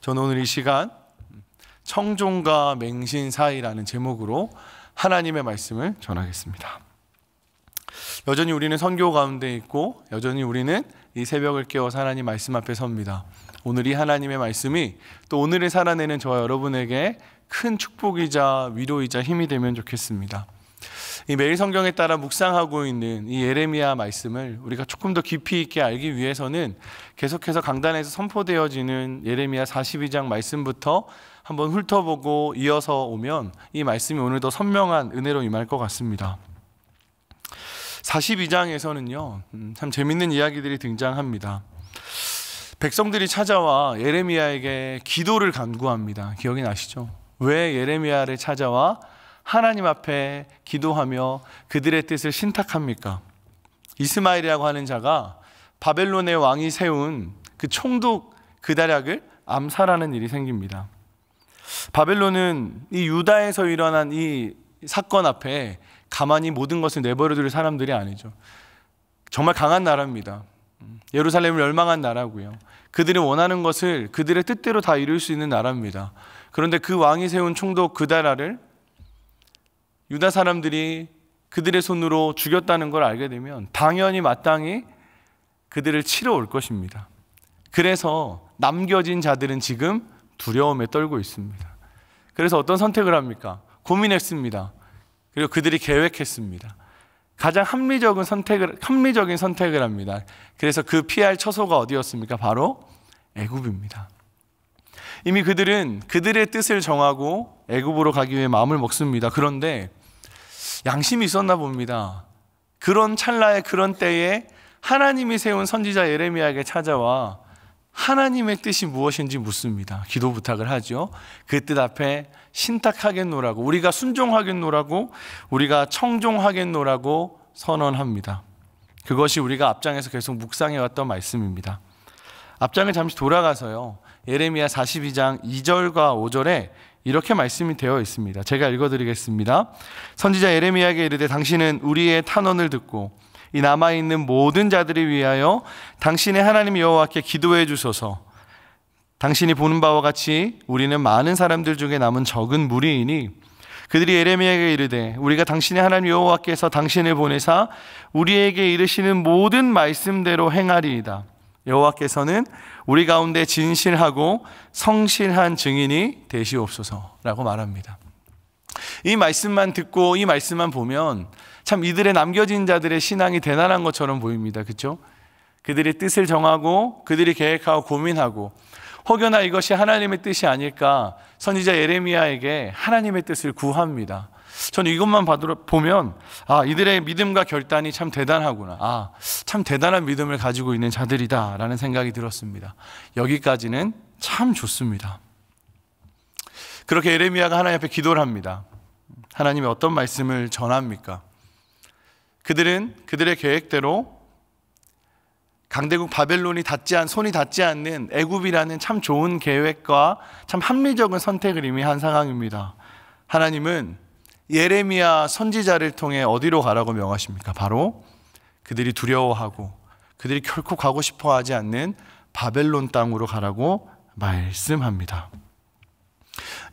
저는 오늘 이 시간 청종과 맹신 사이라는 제목으로 하나님의 말씀을 전하겠습니다. 여전히 우리는 선교 가운데 있고 여전히 우리는 이 새벽을 깨워서 하나님 말씀 앞에 섭니다. 오늘 이 하나님의 말씀이 또 오늘을 살아내는 저와 여러분에게 큰 축복이자 위로이자 힘이 되면 좋겠습니다. 이 매일 성경에 따라 묵상하고 있는 이 예레미야 말씀을 우리가 조금 더 깊이 있게 알기 위해서는 계속해서 강단에서 선포되어지는 예레미야 42장 말씀부터 한번 훑어보고 이어서 오면 이 말씀이 오늘 더 선명한 은혜로 임할 것 같습니다. 42장에서는요 참 재밌는 이야기들이 등장합니다. 백성들이 찾아와 예레미야에게 기도를 간구합니다. 기억이 나시죠? 왜 예레미야를 찾아와 하나님 앞에 기도하며 그들의 뜻을 신탁합니까? 이스마엘이라고 하는 자가 바벨론의 왕이 세운 그 총독 그다략을 암살하는 일이 생깁니다. 바벨론은 이 유다에서 일어난 이 사건 앞에 가만히 모든 것을 내버려둘 사람들이 아니죠. 정말 강한 나라입니다. 예루살렘을 멸망한 나라고요. 그들이 원하는 것을 그들의 뜻대로 다 이룰 수 있는 나라입니다. 그런데 그 왕이 세운 총독 그다랴를 유다 사람들이 그들의 손으로 죽였다는 걸 알게 되면 당연히 마땅히 그들을 치러 올 것입니다. 그래서 남겨진 자들은 지금 두려움에 떨고 있습니다. 그래서 어떤 선택을 합니까? 고민했습니다. 그리고 그들이 계획했습니다. 가장 합리적인 선택을 합니다. 그래서 그 피할 처소가 어디였습니까? 바로 애굽입니다. 이미 그들은 그들의 뜻을 정하고 애굽으로 가기 위해 마음을 먹습니다. 그런데 양심이 있었나 봅니다. 그런 찰나에 그런 때에 하나님이 세운 선지자 예레미야에게 찾아와 하나님의 뜻이 무엇인지 묻습니다. 기도 부탁을 하죠. 그 뜻 앞에 신탁하겠노라고, 우리가 순종하겠노라고, 우리가 청종하겠노라고 선언합니다. 그것이 우리가 앞장에서 계속 묵상해왔던 말씀입니다. 앞장을 잠시 돌아가서요 예레미야 42장 2절과 5절에 이렇게 말씀이 되어 있습니다. 제가 읽어드리겠습니다. 선지자 예레미야에게 이르되 당신은 우리의 탄원을 듣고 이 남아있는 모든 자들을 위하여 당신의 하나님 여호와께 기도해 주소서. 당신이 보는 바와 같이 우리는 많은 사람들 중에 남은 적은 무리이니 그들이 예레미야에게 이르되 우리가 당신의 하나님 여호와께서 당신을 보내사 우리에게 이르시는 모든 말씀대로 행하리이다. 여호와께서는 우리 가운데 진실하고 성실한 증인이 되시옵소서라고 말합니다. 이 말씀만 듣고 이 말씀만 보면 참 이들의 남겨진 자들의 신앙이 대단한 것처럼 보입니다. 그렇죠? 그들의 뜻을 정하고 그들이 계획하고 고민하고 혹여나 이것이 하나님의 뜻이 아닐까 선지자 예레미야에게 하나님의 뜻을 구합니다. 저는 이것만 보면 이들의 믿음과 결단이 참 대단하구나, 참 대단한 믿음을 가지고 있는 자들이다 라는 생각이 들었습니다. 여기까지는 참 좋습니다. 그렇게 예레미야가 하나님 앞에 기도를 합니다. 하나님이 어떤 말씀을 전합니까? 그들은 그들의 계획대로 강대국 바벨론이 손이 닿지 않는 애굽이라는 참 좋은 계획과 참 합리적인 선택을 이미 한 상황입니다. 하나님은 예레미야 선지자를 통해 어디로 가라고 명하십니까? 바로 그들이 두려워하고 그들이 결코 가고 싶어 하지 않는 바벨론 땅으로 가라고 말씀합니다.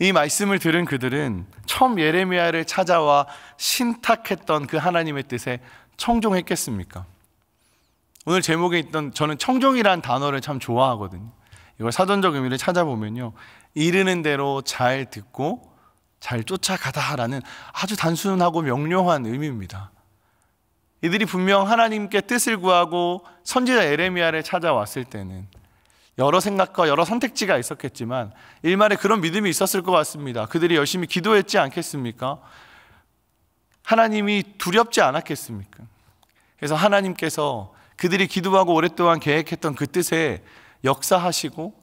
이 말씀을 들은 그들은 처음 예레미야를 찾아와 신탁했던 그 하나님의 뜻에 청종했겠습니까? 오늘 제목에 있던, 저는 청종이라는 단어를 참 좋아하거든요. 이걸 사전적 의미를 찾아보면요 이르는 대로 잘 듣고 잘 쫓아가다라는 아주 단순하고 명료한 의미입니다. 이들이 분명 하나님께 뜻을 구하고 선지자 예레미야를 찾아왔을 때는 여러 생각과 여러 선택지가 있었겠지만 일말에 그런 믿음이 있었을 것 같습니다. 그들이 열심히 기도했지 않겠습니까? 하나님이 두렵지 않았겠습니까? 그래서 하나님께서 그들이 기도하고 오랫동안 계획했던 그 뜻에 역사하시고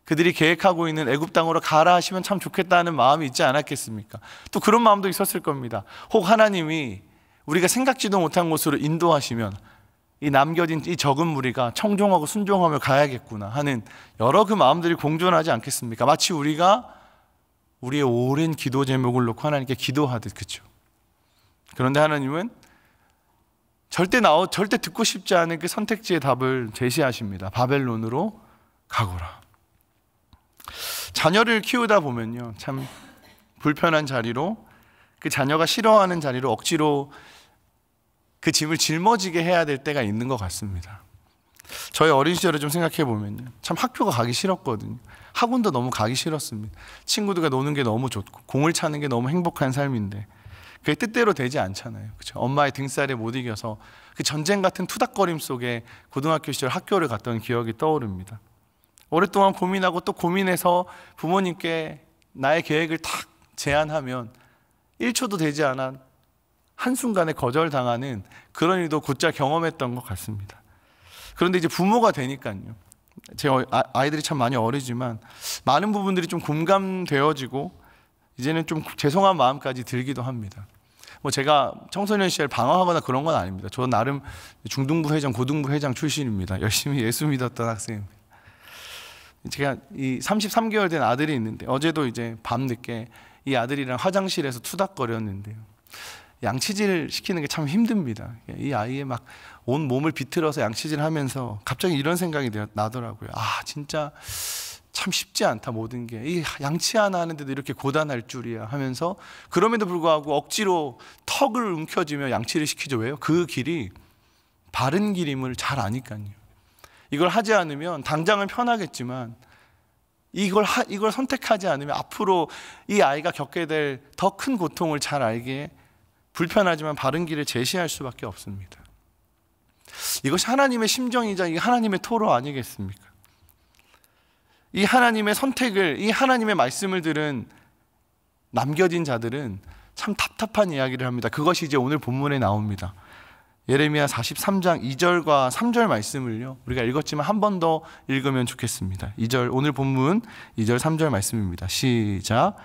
그들이 계획하고 있는 애굽 땅으로 가라 하시면 참 좋겠다는 마음이 있지 않았겠습니까? 또 그런 마음도 있었을 겁니다. 혹 하나님이 우리가 생각지도 못한 곳으로 인도하시면 이 남겨진 이 적은 무리가 청종하고 순종하며 가야겠구나 하는 여러 그 마음들이 공존하지 않겠습니까? 마치 우리가 우리의 오랜 기도 제목을 놓고 하나님께 기도하듯, 그렇죠? 그런데 하나님은 절대 듣고 싶지 않은 그 선택지의 답을 제시하십니다. 바벨론으로 가거라. 자녀를 키우다 보면요, 참 불편한 자리로, 그 자녀가 싫어하는 자리로 억지로 그 짐을 짊어지게 해야 될 때가 있는 것 같습니다. 저희 어린 시절을 좀 생각해 보면요, 참 학교가 가기 싫었거든요. 학원도 너무 가기 싫었습니다. 친구들과 노는 게 너무 좋고 공을 차는 게 너무 행복한 삶인데 그게 뜻대로 되지 않잖아요. 그렇죠? 엄마의 등살에 못 이겨서 그 전쟁 같은 투닥거림 속에 고등학교 시절 학교를 갔던 기억이 떠오릅니다. 오랫동안 고민하고 또 고민해서 부모님께 나의 계획을 탁 제안하면 1초도 되지 않아 한순간에 거절당하는 그런 일도 곧잘 경험했던 것 같습니다. 그런데 이제 부모가 되니까요, 제 아이들이 참 많이 어리지만 많은 부분들이 좀 공감되어지고 이제는 좀 죄송한 마음까지 들기도 합니다. 뭐 제가 청소년 시절 방황하거나 그런 건 아닙니다. 저 나름 중등부 회장, 고등부 회장 출신입니다. 열심히 예수 믿었던 학생입니다. 제가 이 33개월 된 아들이 있는데 어제도 이제 밤늦게 이 아들이랑 화장실에서 투닥거렸는데요, 양치질 시키는 게 참 힘듭니다. 이 아이의 막 온 몸을 비틀어서 양치질 하면서 갑자기 이런 생각이 나더라고요. 아, 진짜 참 쉽지 않다, 모든 게. 이 양치 하나 하는데도 이렇게 고단할 줄이야 하면서, 그럼에도 불구하고 억지로 턱을 움켜쥐며 양치를 시키죠. 왜요? 그 길이 바른 길임을 잘 아니까요. 이걸 하지 않으면 당장은 편하겠지만 이걸 선택하지 않으면 앞으로 이 아이가 겪게 될 더 큰 고통을 잘 알기에 불편하지만 바른 길을 제시할 수밖에 없습니다. 이것이 하나님의 심정이자 이 하나님의 토로 아니겠습니까? 이 하나님의 선택을, 이 하나님의 말씀을 들은 남겨진 자들은 참 답답한 이야기를 합니다. 그것이 이제 오늘 본문에 나옵니다. 예레미야 43장 2절과 3절 말씀을요, 우리가 읽었지만 한 번 더 읽으면 좋겠습니다. 2절, 오늘 본문 2절 3절 말씀입니다. 시작.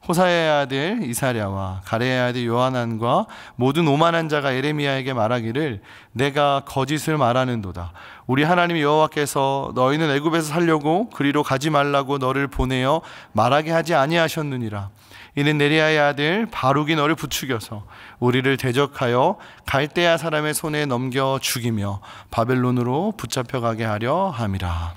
호사야의 아들 이사랴와 가레야의 아들 요하난과 모든 오만한 자가 예레미야에게 말하기를 내가 거짓을 말하는도다. 우리 하나님 여호와께서 너희는 애굽에서 살려고 그리로 가지 말라고 너를 보내어 말하게 하지 아니하셨느니라. 이는 네리야의 아들 바룩이 너를 부추겨서 우리를 대적하여 갈대아 사람의 손에 넘겨 죽이며 바벨론으로 붙잡혀가게 하려 함이라.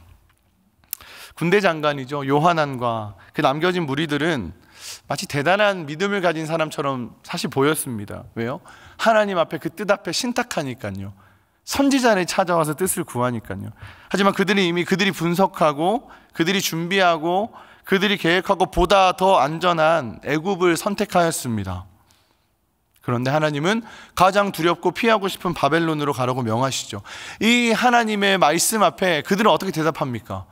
군대 장관이죠, 요하난과 그 남겨진 무리들은 마치 대단한 믿음을 가진 사람처럼 사실 보였습니다. 왜요? 하나님 앞에, 그 뜻 앞에 신탁하니까요. 선지자를 찾아와서 뜻을 구하니까요. 하지만 그들이 이미 그들이 분석하고 그들이 준비하고 그들이 계획하고 보다 더 안전한 애굽을 선택하였습니다. 그런데 하나님은 가장 두렵고 피하고 싶은 바벨론으로 가라고 명하시죠. 이 하나님의 말씀 앞에 그들은 어떻게 대답합니까?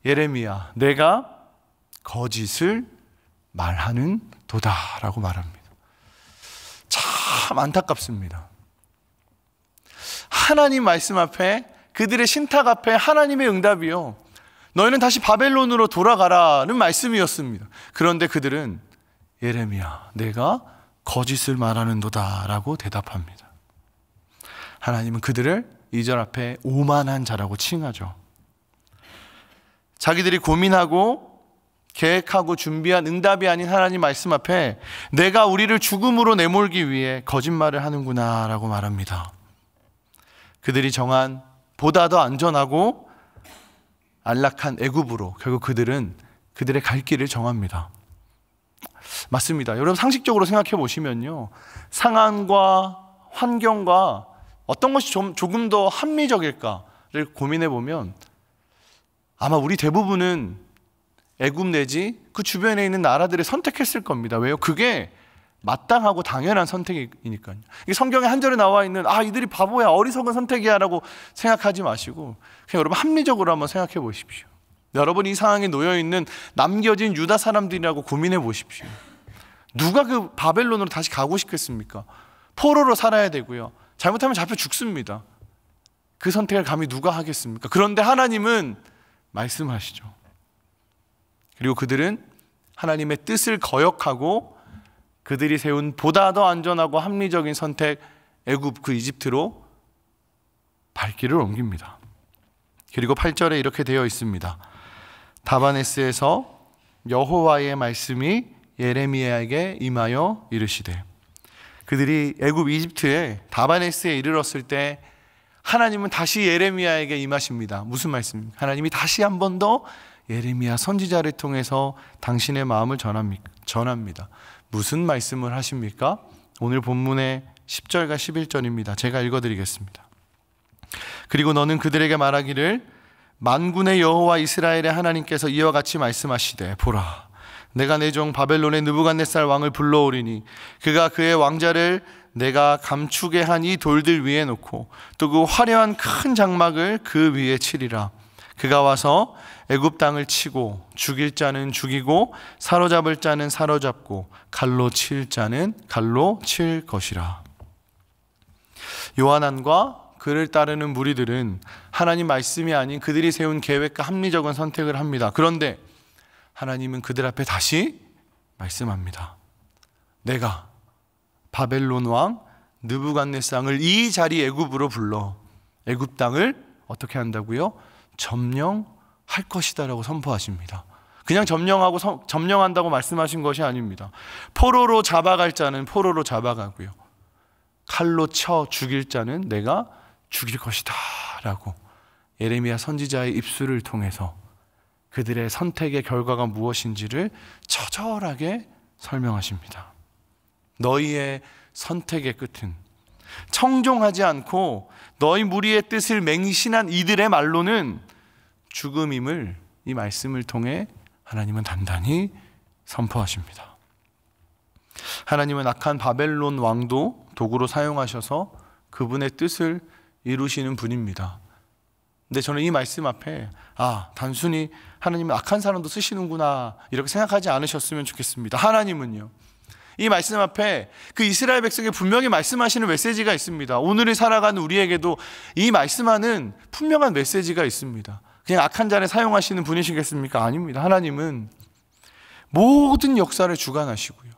예레미야, 내가 거짓을 말하는 도다라고 말합니다. 참 안타깝습니다. 하나님 말씀 앞에, 그들의 신탁 앞에 하나님의 응답이요, 너희는 다시 바벨론으로 돌아가라는 말씀이었습니다. 그런데 그들은 예레미야, 내가 거짓을 말하는도다 라고 대답합니다. 하나님은 그들을 2절 앞에 오만한 자라고 칭하죠. 자기들이 고민하고 계획하고 준비한 응답이 아닌 하나님 말씀 앞에 내가 우리를 죽음으로 내몰기 위해 거짓말을 하는구나 라고 말합니다. 그들이 정한 보다 더 안전하고 안락한 애굽으로 결국 그들은 그들의 갈 길을 정합니다. 맞습니다. 여러분, 상식적으로 생각해 보시면요, 상황과 환경과 어떤 것이 조금 더 합리적일까를 고민해 보면 아마 우리 대부분은 애굽 내지 그 주변에 있는 나라들을 선택했을 겁니다. 왜요? 그게 마땅하고 당연한 선택이니까요. 이게 성경에 한 절에 나와 있는 이들이 바보야, 어리석은 선택이야 라고 생각하지 마시고 그냥 여러분 합리적으로 한번 생각해 보십시오. 여러분이 이 상황에 놓여있는 남겨진 유다 사람들이라고 고민해 보십시오. 누가 그 바벨론으로 다시 가고 싶겠습니까? 포로로 살아야 되고요, 잘못하면 잡혀 죽습니다. 그 선택을 감히 누가 하겠습니까? 그런데 하나님은 말씀하시죠. 그리고 그들은 하나님의 뜻을 거역하고 그들이 세운 보다 더 안전하고 합리적인 선택, 애굽, 그 이집트로 발길을 옮깁니다. 그리고 8절에 이렇게 되어 있습니다. 다바네스에서 여호와의 말씀이 예레미야에게 임하여 이르시되, 그들이 애굽 이집트에 다바네스에 이르렀을 때 하나님은 다시 예레미야에게 임하십니다. 무슨 말씀입니까? 하나님이 다시 한 번 더 예레미야 선지자를 통해서 당신의 마음을 전합니다. 무슨 말씀을 하십니까? 오늘 본문의 10절과 11절입니다. 제가 읽어드리겠습니다. 그리고 너는 그들에게 말하기를 만군의 여호와 이스라엘의 하나님께서 이와 같이 말씀하시되 보라, 내가 내 종 바벨론의 느부갓네살 왕을 불러오리니 그가 그의 왕자를 내가 감추게 한 이 돌들 위에 놓고 또 그 화려한 큰 장막을 그 위에 치리라. 그가 와서 애굽 땅을 치고 죽일 자는 죽이고 사로잡을 자는 사로잡고 칼로 칠 자는 칼로 칠 것이라. 요한안과 그를 따르는 무리들은 하나님 말씀이 아닌 그들이 세운 계획과 합리적인 선택을 합니다. 그런데 하나님은 그들 앞에 다시 말씀합니다. 내가 바벨론 왕 느부갓네살을 이 자리 애굽으로 불러 애굽 땅을 어떻게 한다고요? 점령할 것이다 라고 선포하십니다. 그냥 점령한다고 말씀하신 것이 아닙니다. 포로로 잡아갈 자는 포로로 잡아가고요, 칼로 쳐 죽일 자는 내가 죽일 것이다 라고 예레미야 선지자의 입술을 통해서 그들의 선택의 결과가 무엇인지를 처절하게 설명하십니다. 너희의 선택의 끝은 청종하지 않고 너희 무리의 뜻을 맹신한 이들의 말로는 죽음임을 이 말씀을 통해 하나님은 단단히 선포하십니다. 하나님은 악한 바벨론 왕도 도구로 사용하셔서 그분의 뜻을 이루시는 분입니다. 근데 저는 이 말씀 앞에 단순히 하나님은 악한 사람도 쓰시는구나 이렇게 생각하지 않으셨으면 좋겠습니다. 하나님은요, 이 말씀 앞에 그 이스라엘 백성에 분명히 말씀하시는 메시지가 있습니다. 오늘을 살아가는 우리에게도 이 말씀하는 분명한 메시지가 있습니다. 그냥 악한 자를 사용하시는 분이시겠습니까? 아닙니다. 하나님은 모든 역사를 주관하시고요,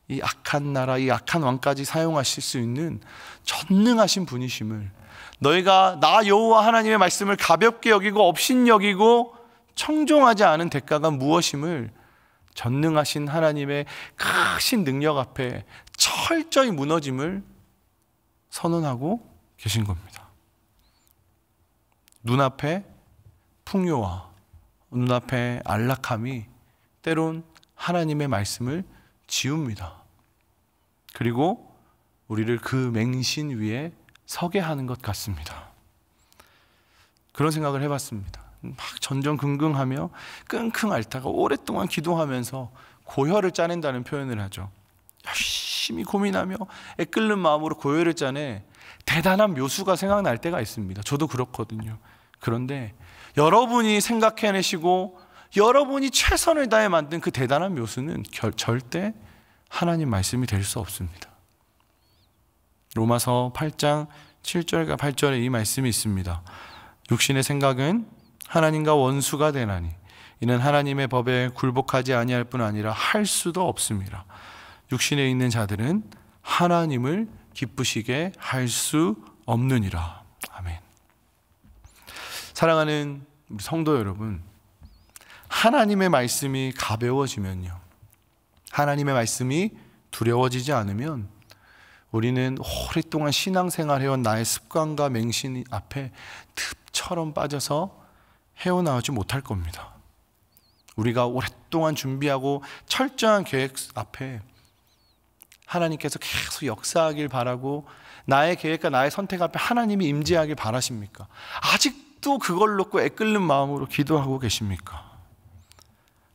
이 악한 나라, 이 악한 왕까지 사용하실 수 있는 전능하신 분이심을, 너희가 나 여호와 하나님의 말씀을 가볍게 여기고 업신여기고 청종하지 않은 대가가 무엇임을 전능하신 하나님의 크신 능력 앞에 철저히 무너짐을 선언하고 계신 겁니다. 눈앞에 풍요와 눈앞에 안락함이 때론 하나님의 말씀을 지웁니다. 그리고 우리를 그 맹신 위에 서게 하는 것 같습니다. 그런 생각을 해봤습니다. 막 전전긍긍하며 끙끙 앓다가 오랫동안 기도하면서 고혈을 짜낸다는 표현을 하죠. 열심히 고민하며 애끓는 마음으로 고혈을 짜내 대단한 묘수가 생각날 때가 있습니다. 저도 그렇거든요. 그런데 여러분이 생각해내시고 여러분이 최선을 다해 만든 그 대단한 묘수는 절대 하나님 말씀이 될 수 없습니다. 로마서 8장 7절과 8절에 이 말씀이 있습니다. 육신의 생각은 하나님과 원수가 되나니 이는 하나님의 법에 굴복하지 아니할 뿐 아니라 할 수도 없습니다. 육신에 있는 자들은 하나님을 기쁘시게 할 수 없느니라. 아멘. 사랑하는 우리 성도 여러분, 하나님의 말씀이 가벼워지면요, 하나님의 말씀이 두려워지지 않으면 우리는 오랫동안 신앙생활해온 나의 습관과 맹신 앞에 늪처럼 빠져서 헤어나오지 못할 겁니다. 우리가 오랫동안 준비하고 철저한 계획 앞에 하나님께서 계속 역사하길 바라고 나의 계획과 나의 선택 앞에 하나님이 임재하길 바라십니까? 아직도 그걸 놓고 애끓는 마음으로 기도하고 계십니까?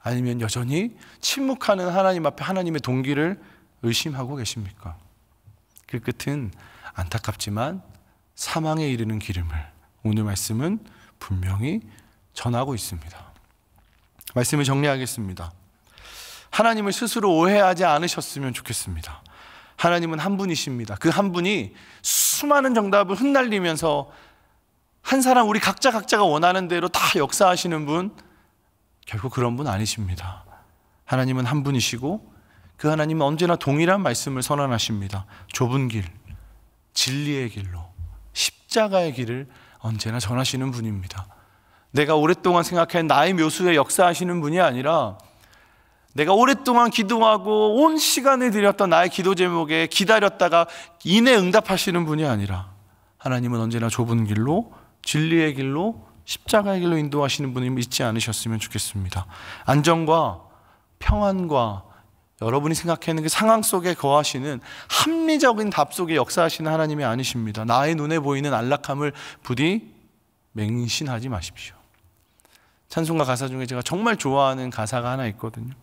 아니면 여전히 침묵하는 하나님 앞에 하나님의 동기를 의심하고 계십니까? 그 끝은 안타깝지만 사망에 이르는 기름을 오늘 말씀은 분명히 전하고 있습니다. 말씀을 정리하겠습니다. 하나님을 스스로 오해하지 않으셨으면 좋겠습니다. 하나님은 한 분이십니다. 그 한 분이 수많은 정답을 흩날리면서 한 사람 우리 각자가 원하는 대로 다 역사하시는 분, 결국 그런 분 아니십니다. 하나님은 한 분이시고 그 하나님은 언제나 동일한 말씀을 선언하십니다. 좁은 길, 진리의 길로 십자가의 길을 언제나 전하시는 분입니다. 내가 오랫동안 생각한 나의 묘수에 역사하시는 분이 아니라 내가 오랫동안 기도하고 온 시간을 들였던 나의 기도 제목에 기다렸다가 이내 응답하시는 분이 아니라 하나님은 언제나 좁은 길로 진리의 길로 십자가의 길로 인도하시는 분을 잊지 않으셨으면 좋겠습니다. 안정과 평안과 여러분이 생각하는 그 상황 속에 거하시는 합리적인 답 속에 역사하시는 하나님이 아니십니다. 나의 눈에 보이는 안락함을 부디 맹신하지 마십시오. 찬송가 가사 중에 제가 정말 좋아하는 가사가 하나 있거든요.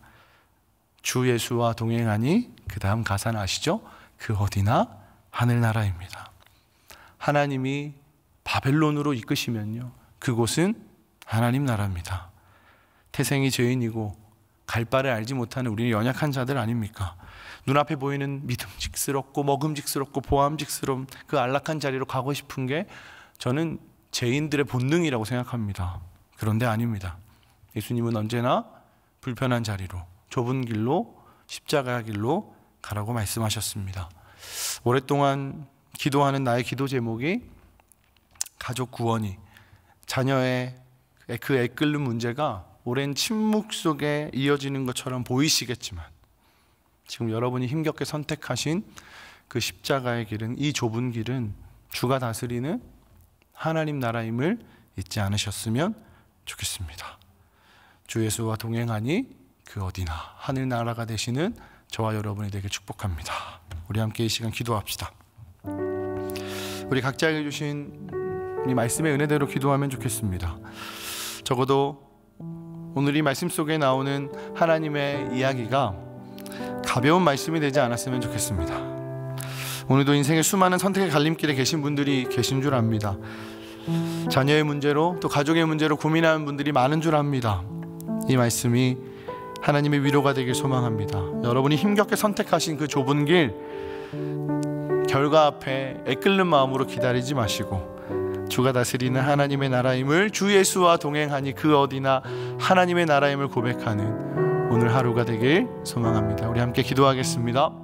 주 예수와 동행하니, 그 다음 가사는 아시죠? 그 어디나 하늘나라입니다. 하나님이 바벨론으로 이끄시면요, 그곳은 하나님 나라입니다. 태생이 죄인이고 갈 바를 알지 못하는 우리 연약한 자들 아닙니까? 눈앞에 보이는 믿음직스럽고 먹음직스럽고 보암직스러운 그 안락한 자리로 가고 싶은 게 저는 죄인들의 본능이라고 생각합니다. 그런데 아닙니다. 예수님은 언제나 불편한 자리로, 좁은 길로, 십자가의 길로 가라고 말씀하셨습니다. 오랫동안 기도하는 나의 기도 제목이 가족 구원이, 자녀의 그 애끓는 문제가 오랜 침묵 속에 이어지는 것처럼 보이시겠지만, 지금 여러분이 힘겹게 선택하신 그 십자가의 길은, 이 좁은 길은 주가 다스리는 하나님 나라임을 잊지 않으셨으면 좋겠습니다. 주 예수와 동행하니 그 어디나 하늘나라가 되시는 저와 여러분이 되길 축복합니다. 우리 함께 이 시간 기도합시다. 우리 각자에게 주신 이 말씀의 은혜대로 기도하면 좋겠습니다. 적어도 오늘 이 말씀 속에 나오는 하나님의 이야기가 가벼운 말씀이 되지 않았으면 좋겠습니다. 오늘도 인생의 수많은 선택의 갈림길에 계신 분들이 계신 줄 압니다. 자녀의 문제로, 또 가족의 문제로 고민하는 분들이 많은 줄 압니다. 이 말씀이 하나님의 위로가 되길 소망합니다. 여러분이 힘겹게 선택하신 그 좁은 길, 결과 앞에 애끓는 마음으로 기다리지 마시고 주가 다스리는 하나님의 나라임을, 주 예수와 동행하니 그 어디나 하나님의 나라임을 고백하는 오늘 하루가 되길 소망합니다. 우리 함께 기도하겠습니다.